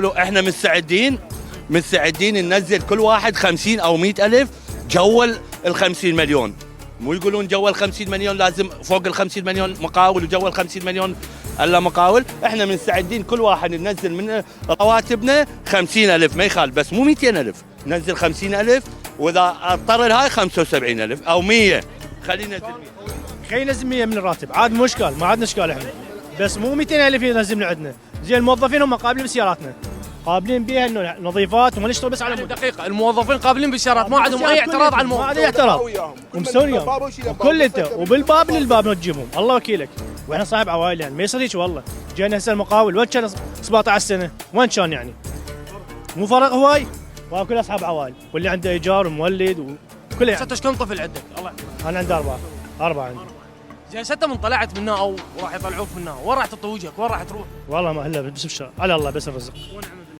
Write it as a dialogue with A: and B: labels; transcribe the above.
A: احنا مستعدين ننزل كل واحد 50 او 100 الف جوال ال 50 مليون. مو يقولون جوال 50 مليون لازم فوق ال 50 مليون مقاول، وجوال 50 مليون الا مقاول. احنا مستعدين كل واحد ننزل من رواتبنا 50 الف ما يخالف، بس مو 200 الف، ننزل 50 الف، واذا اضطر لهاي 75 الف او 100. خلينا ننزل 100.
B: خلينا ننزل 100 من الراتب عاد مو اشكال، ما عندنا اشكال احنا، بس مو 200 الف ينزل من عندنا. زين الموظفين هم قابلين بسياراتنا، قابلين بها انه نظيفات وما نشتغل بس على
C: دقيقه. الموظفين قابلين بالسيارات، ما عندهم اي اعتراض على الموظف،
B: ما عندهم اعتراض ومسويهم وكل انت وبالباب للباب تجيبهم الله وكيلك. واحنا صاحب عوائل يعني ما يصير هيك والله. جينا هسه المقاول وين كان 17 سنه وين كان يعني؟ مو فرق هواي، وكل اصحاب عوائل واللي عنده ايجار ومولد وكله يعني.
C: انت ايش كم طفل عندك؟ الله
B: انا عندي اربعه عندي.
C: زين ستة من طلعت منها او راح يطلعوك منها، وين راح تطوي وجهك؟ وين راح تروح؟
B: والله ما هلا بس على الله بس الرزق.
C: ونعم